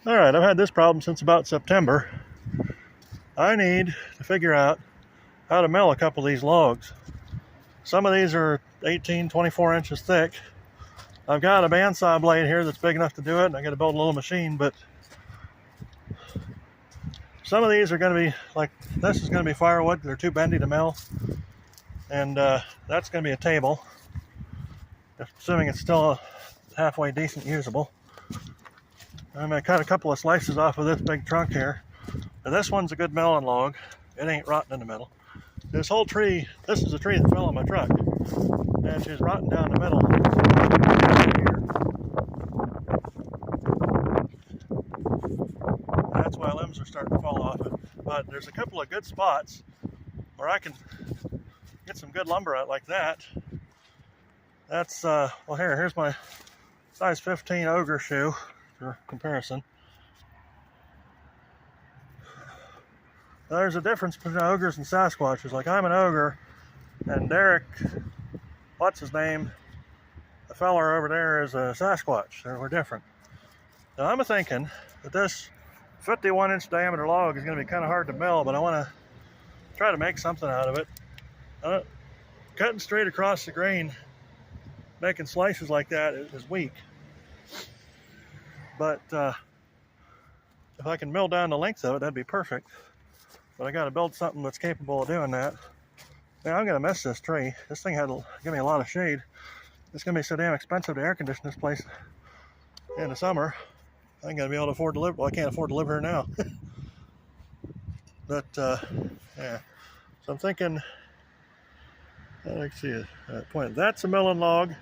All right, I've had this problem since about September. I need to figure out how to mill a couple of these logs. Some of these are 18, 24 inches thick. I've got a bandsaw blade here that's big enough to do it, and I got to build a little machine, but some of these are going to be, like this is going to be firewood. They're too bendy to mill, and that's going to be a table, assuming it's still halfway decent usable. I'm going to cut a couple of slices off of this big trunk here. Now, this one's a good melon log. It ain't rotten in the middle. This whole tree, this is a tree that fell on my truck, and she's rotting down the middle. That's why limbs are starting to fall off it. But there's a couple of good spots where I can get some good lumber out like that. That's, well, here's my size 15 ogre shoe for comparison. There's a difference between ogres and Sasquatches. Like, I'm an ogre, and Derek, what's his name? The fella over there is a Sasquatch. We're different. Now, I'm thinking that this 51-inch diameter log is going to be kind of hard to mill, but I want to try to make something out of it. Cutting straight across the grain, making slices like that is weak. But if I can mill down the length of it, that'd be perfect. But I got to build something that's capable of doing that. Now, I'm going to miss this tree. This thing had to give me a lot of shade. It's going to be so damn expensive to air condition this place in the summer. I ain't going to be able to afford to live. Well, I can't afford to live here now. But, yeah. So I'm thinking, let's see, point. That's a melon log.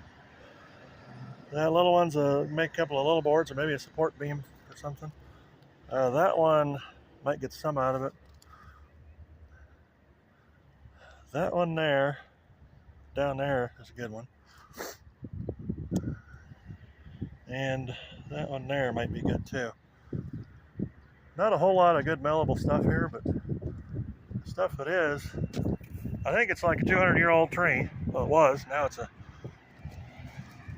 That little one's make a couple of little boards, or maybe a support beam or something. That one might get some out of it. That one there, down there, is a good one. And that one there might be good too. Not a whole lot of good mellable stuff here, but the stuff that is, I think it's like a 200-year-old tree. Well, it was. Now it's a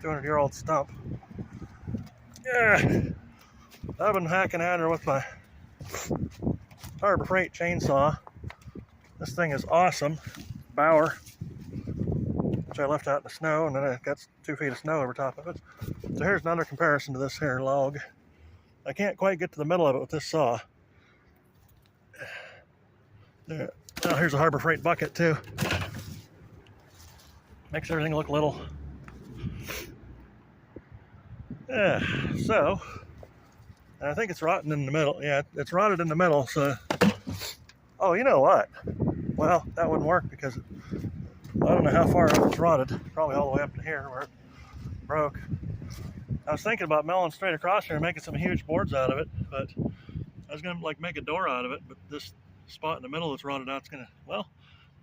200-year-old stump. Yeah, I've been hacking at her with my Harbor Freight chainsaw. This thing is awesome. Bower, which I left out in the snow, and then I got 2 feet of snow over top of it. So here's another comparison to this here log. I can't quite get to the middle of it with this saw. There. Oh, here's a Harbor Freight bucket too. Makes everything look little. Yeah, so I think it's rotten in the middle. Yeah, it's rotted in the middle. So, oh, you know what? Well, that wouldn't work because I don't know how far up it's rotted. Probably all the way up to here where it broke. I was thinking about milling straight across here and making some huge boards out of it, but I was gonna like make a door out of it. But this spot in the middle that's rotted out is gonna, well,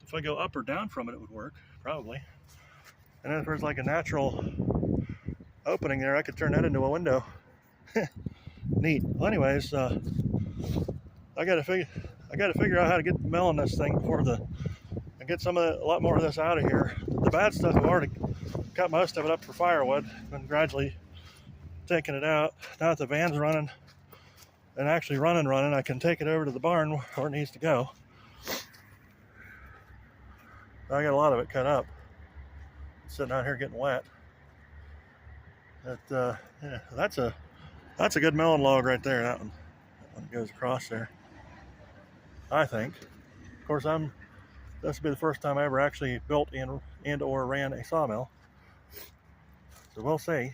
if I go up or down from it, it would work probably. And then if there's like a natural opening there, I could turn that into a window. Neat. Well, anyways, I gotta figure out how to get milling this thing before and get a lot more of this out of here. The bad stuff, I've already cut most of it up for firewood and gradually taking it out. Now that the van's running and actually running, I can take it over to the barn where it needs to go. I got a lot of it cut up. It's sitting out here getting wet. But, yeah, that's a good melon log right there. That one goes across there, I think. Of course, this will be the first time I ever actually built and or ran a sawmill. So we'll see.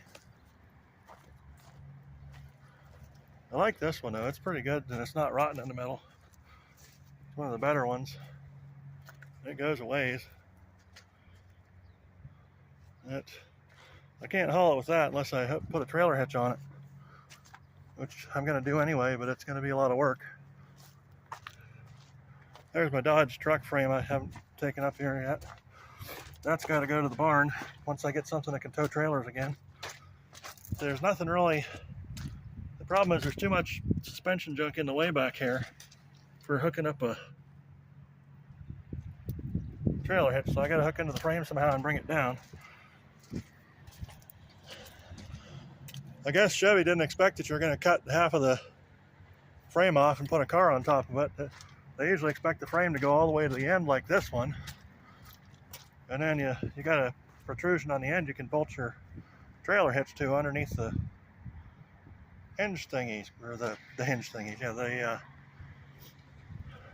I like this one though. It's pretty good, and it's not rotten in the middle. It's one of the better ones. It goes a ways. I can't haul it with that unless I put a trailer hitch on it, which I'm going to do anyway, but it's going to be a lot of work. There's my Dodge truck frame I haven't taken up here yet. That's got to go to the barn once I get something that can tow trailers again. There's nothing really. The problem is there's too much suspension junk in the way back here for hooking up a trailer hitch, so I got to hook into the frame somehow and bring it down. I guess Chevy didn't expect that you're going to cut half of the frame off and put a car on top of it, they usually expect the frame to go all the way to the end like this one. And then you got a protrusion on the end you can bolt your trailer hitch to underneath the hinge thingies, or the hinge thingies, yeah,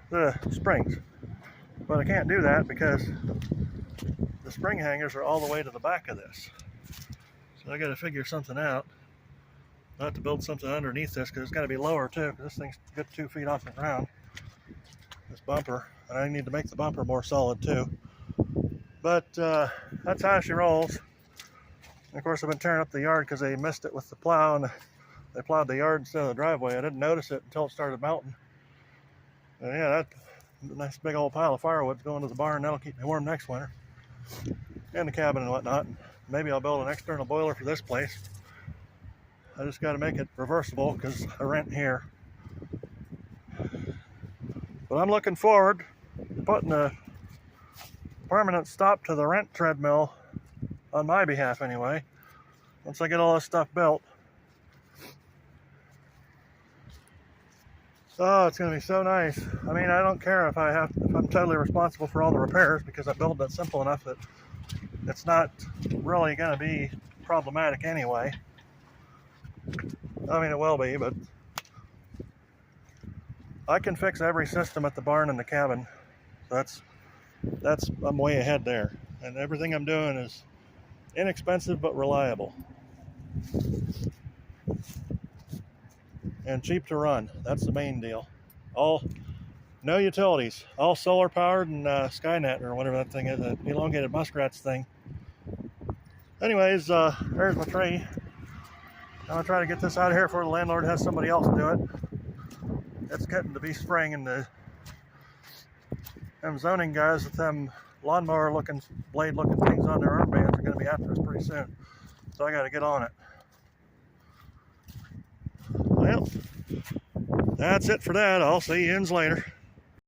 the springs. But I can't do that because the spring hangers are all the way to the back of this. So I got to figure something out. I'll have to build something underneath this because it's got to be lower too, because this thing's good 2 feet off the ground. This bumper, and I need to make the bumper more solid too. But that's how she rolls. And of course, I've been tearing up the yard because they missed it with the plow, and they plowed the yard instead of the driveway. I didn't notice it until it started melting. And yeah, that's a nice big old pile of firewood's going to the barn. That'll keep me warm next winter, and the cabin and whatnot. Maybe I'll build an external boiler for this place. I just got to make it reversible because I rent here. But I'm looking forward to putting a permanent stop to the rent treadmill on my behalf anyway, once I get all this stuff built. Oh, it's going to be so nice. I mean, I don't care if I'm totally responsible for all the repairs, because I built it simple enough that it's not really going to be problematic anyway. I mean, it will be, but I can fix every system at the barn and the cabin. I'm way ahead there, and everything I'm doing is inexpensive but reliable and cheap to run. That's the main deal. No utilities, all solar powered, and Skynet, or whatever that thing is, that elongated muskrat's thing. Anyways, there's my tree. I'm gonna try to get this out of here before the landlord has somebody else do it. It's getting to be spring, and them zoning guys with them lawnmower looking, blade looking things on their armbands are gonna be after us pretty soon. So I gotta get on it. Well, that's it for that. I'll see you later.